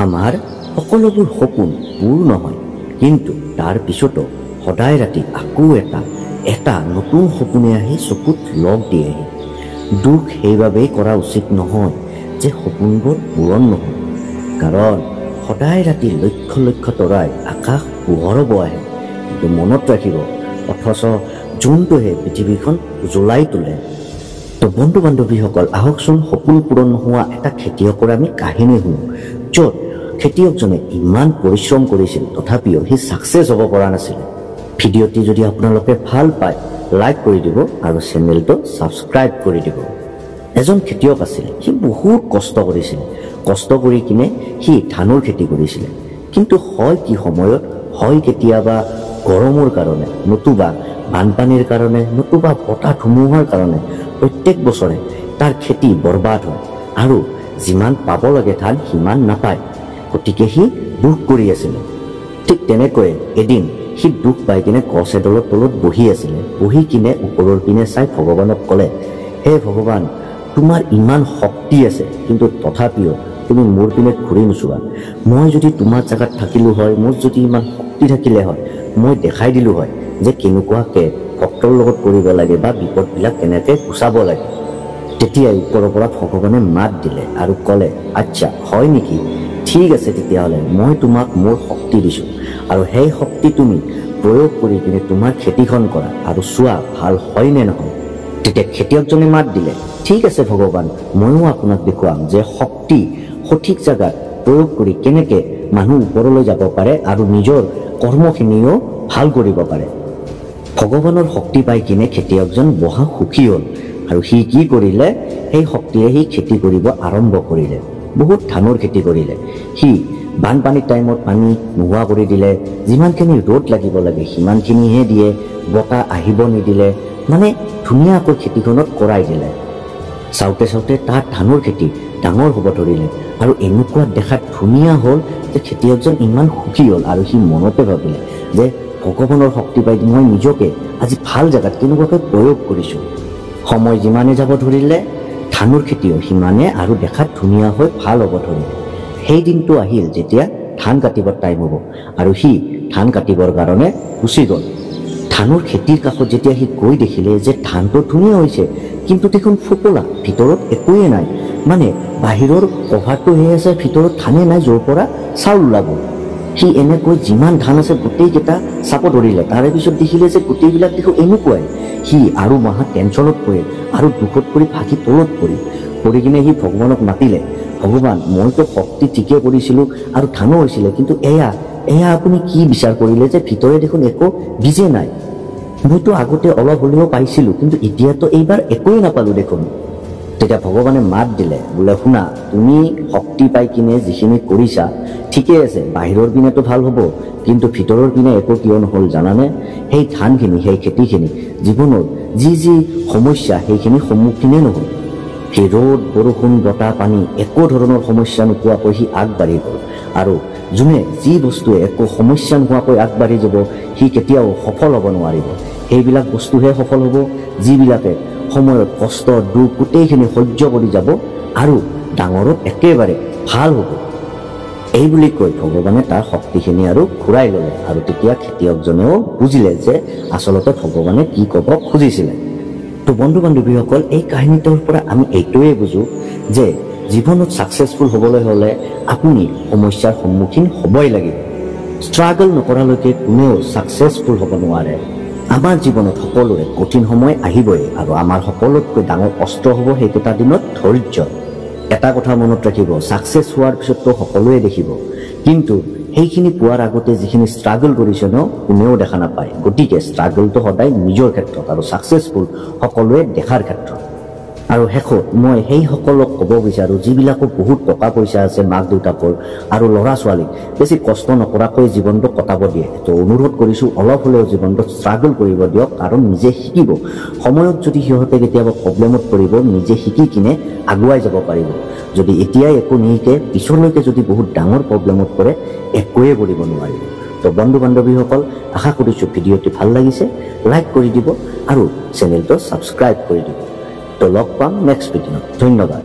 আমাৰ সকলোবোৰ সপোন পূৰ্ণ হয়, কিন্তু তাৰ পিছতো সদায় ৰাতি আকৌ এটা নতুন সপোনে আহি চকুত লগ দিয়েহি। দুখ সেইবাবেই কৰা উচিত নহয় যে সপোনবোৰ পূৰণ নহয়, কাৰণ সদায় ৰাতি লক্ষ লক্ষ তৰাই আকাশ পোহৰব আহে, কিন্তু মনত ৰাখিব অথচ যোনটোহে পৃথিৱীখন জ্বলাই তোলে। তো বন্ধু বান্ধৱীসকল, আহকচোন সপোন পূৰণ নোহোৱা এটা খেতিয়কৰ আমি কাহিনী শুনো, য'ত খেতিয়কজনে ইমান পৰিশ্ৰম কৰিছিল তথাপিও সি ছাকচেছ হ'ব পৰা নাছিল। ভিডিঅ'টি যদি আপোনালোকে ভাল পায় লাইক কৰি দিব আৰু চেনেলটো ছাবস্ক্ৰাইব কৰি দিব। এজন খেতিয়ক আছিল, সি বহুত কষ্ট কৰিছিল। কষ্ট কৰি কিনে সি ধানৰ খেতি কৰিছিল, কিন্তু হয় কি সময়ত হয় কেতিয়াবা গৰমৰ কাৰণে, নতুবা বানপানীৰ কাৰণে, নতুবা বতাহ ধুমুহাৰ কাৰণে প্ৰত্যেক বছৰে তাৰ খেতি বৰবাদ হয় আৰু যিমান পাব লাগে ধান সিমান নাপায়। গতিকে সি দুখ কৰি আছিলে। ঠিক তেনেকৈ এদিন সি দুখ পাই কিনে গছ এডালৰ তলত বহি আছিলে। বহি কিনে ওপৰৰ পিনে চাই ভগৱানক ক'লে, হে ভগৱান, তোমাৰ ইমান শক্তি আছে, কিন্তু তথাপিও তুমি মোৰ পিনে ঘূৰি নোচোৱা। মই যদি তোমাৰ জেগাত থাকিলোঁ হয়, মোৰ যদি ইমান শক্তি থাকিলে হয়, মই দেখাই দিলোঁ হয় যে কেনেকুৱাকৈ ভক্তৰ লগত কৰিব লাগে বা বিপদবিলাক কেনেকৈ গুচাব লাগে। তেতিয়াই ওপৰৰ পৰা ভগৱানে মাত দিলে আৰু ক'লে, আচ্ছা হয় নেকি, ঠিক আছে, তেতিয়াহ'লে মই তোমাক মোৰ শক্তি দিছোঁ আৰু সেই শক্তি তুমি প্ৰয়োগ কৰি কিনে তোমাৰ খেতিখন কৰা আৰু চোৱা ভাল হয় নে নহয়। তেতিয়া খেতিয়কজনে মাত দিলে, ঠিক আছে ভগৱান, ময়ো আপোনাক দেখুৱাম যে শক্তি সঠিক জেগাত প্ৰয়োগ কৰি কেনেকৈ মানুহ ওপৰলৈ যাব পাৰে আৰু নিজৰ কৰ্মখিনিও ভাল কৰিব পাৰে। ভগৱানৰ শক্তি পাই কিনে খেতিয়কজন বহা সুখী হ'ল আৰু সি কি কৰিলে, সেই শক্তিৰে সি খেতি কৰিব আৰম্ভ কৰিলে। বহুত ধানৰ খেতি কৰিলে। সি বানপানীৰ টাইমত পানী নোহোৱা কৰি দিলে, যিমানখিনি ৰ'দ লাগিব লাগে সিমানখিনিহে দিয়ে, বতাহ আহিব নিদিলে, মানে ধুনীয়াকৈ খেতিখনত কৰাই দিলে। চাওঁতে চাওঁতে তাৰ ধানৰ খেতি ডাঙৰ হ'ব ধৰিলে আৰু এনেকুৱা দেখাত ধুনীয়া হ'ল যে খেতিয়কজন ইমান সুখী হ'ল আৰু সি মনতে ভাবিলে যে ভগৱানৰ শক্তি পাই মই নিজকে আজি ভাল জেগাত কেনেকুৱাকৈ প্ৰয়োগ কৰিছোঁ। সময় যিমানে যাব ধৰিলে ধানৰ খেতিও সিমানে আৰু দেখাত ধুনীয়া হৈ ভাল হ'ব ধৰিলে। সেই দিনটো আহিল যেতিয়া ধান কাটিবৰ টাইম হ'ব আৰু সি ধান কাটিবৰ কাৰণে গুচি গ'ল। ধানৰ খেতিৰ কাষত যেতিয়া সি গৈ দেখিলে যে ধানটো ধুনীয়া হৈছে, কিন্তু দেখোন ফোপোলা, ভিতৰত একোৱে নাই, মানে বাহিৰৰ কভাৰটো হৈ আছে, ভিতৰত ধানে নাই য'ৰ পৰা চাউল ওলাব। সি এনেকৈ যিমান ধান আছে গোটেইকেইটা চাব ধৰিলে। তাৰে পিছত দেখিলে যে গোটেইবিলাক দেখোন এনেকুৱাই। সি আৰু মহা টেনশ্যনত পৰিল আৰু দুখত পৰি ভাগি তলত পৰি কিনে সি ভগৱানক মাতিলে, ভগৱান, মইতো শক্তি ঠিকে কৰিছিলোঁ আৰু ধানো হৈছিলে, কিন্তু এয়া আপুনি কি বিচাৰ কৰিলে যে ভিতৰে দেখোন একো বীজে নাই। মইতো আগতে অলপ হ'লেও পাইছিলোঁ, কিন্তু এতিয়াতো এইবাৰ একোৱেই নাপালোঁ দেখোন। তেতিয়া ভগৱানে মাত দিলে, বোলে শুনা, তুমি শক্তি পাই কিনে যিখিনি কৰিছা ঠিকেই আছে, বাহিৰৰ পিনেতো ভাল হ'ব, কিন্তু ভিতৰৰ পিনে একো কিয় নহ'ল জানানে? সেই ধানখিনি, সেই খেতিখিনি, জীৱনৰ যি সমস্যা সেইখিনি সন্মুখীনেই নহ'ল। সেই ৰ'দ বৰষুণ বতাহ পানী একো ধৰণৰ সমস্যা নোপোৱাকৈ সি আগবাঢ়ি গ'ল। আৰু যোনে যি বস্তুৱে একো সমস্যা নোহোৱাকৈ আগবাঢ়ি যাব সি কেতিয়াও সফল হ'ব নোৱাৰিব। সেইবিলাক বস্তুহে সফল হ'ব যিবিলাকে সময়ত কষ্ট দুখ গোটেইখিনি সহ্য কৰি যাব আৰু ডাঙৰত একেবাৰে ভাল হ'ব। এই বুলি কৈ ভগৱানে তাৰ শক্তিখিনি আৰু ঘূৰাই ল'লে আৰু তেতিয়া খেতিয়কজনেও বুজিলে যে আচলতে ভগৱানে কি ক'ব খুজিছিলে। তো বন্ধু বান্ধৱীসকল, এই কাহিনীটোৰ পৰা আমি এইটোৱে বুজো যে জীৱনত ছাকচেছফুল হ'বলৈ হ'লে আপুনি সমস্যাৰ সন্মুখীন হ'বই লাগিব। ষ্ট্ৰাগল নকৰালৈকে কোনেও ছাকচেছফুল হ'ব নোৱাৰে। আমাৰ জীৱনত সকলোৰে কঠিন সময় আহিবই আৰু আমাৰ সকলোতকৈ ডাঙৰ অস্ত্ৰ হ'ব সেইকেইটা দিনত ধৈৰ্য। এটা কথা মনত ৰাখিব, ছাকচেছ হোৱাৰ পিছততো সকলোৱে দেখিব, কিন্তু সেইখিনি পোৱাৰ আগতে যিখিনি ষ্ট্ৰাগল কৰিছে কোনেও দেখা নাপায়। গতিকে ষ্ট্ৰাগলটো সদায় নিজৰ ক্ষেত্ৰত আৰু ছাকচেছফুল সকলোৱে দেখাৰ ক্ষেত্ৰত। আৰু শেষত মই সেইসকলক ক'ব বিচাৰোঁ যিবিলাকৰ বহুত টকা পইচা আছে, মাক দেউতাকৰ আৰু ল'ৰা ছোৱালীক বেছি কষ্ট নকৰাকৈ জীৱনটো কটাব দিয়ে। তো অনুৰোধ কৰিছোঁ অলপ হ'লেও জীৱনটো ষ্ট্ৰাগল কৰিব দিয়ক, কাৰণ নিজে শিকিব। সময়ত যদি সিহঁতে কেতিয়াবা প্ৰব্লেমত পৰিব, নিজে শিকি কিনে আগুৱাই যাব পাৰিব। যদি এতিয়াই একো নিশিকে পিছলৈকে যদি বহুত ডাঙৰ প্ৰব্লেমত পৰে একোৱে কৰিব নোৱাৰিব। তো বন্ধু বান্ধৱীসকল, আশা কৰিছোঁ ভিডিঅ'টি ভাল লাগিছে, লাইক কৰি দিব আৰু চেনেলটো ছাবস্ক্ৰাইব কৰি দিব। তো লগ পাম নেক্সট ভিডিঅ'ত। ধন্যবাদ।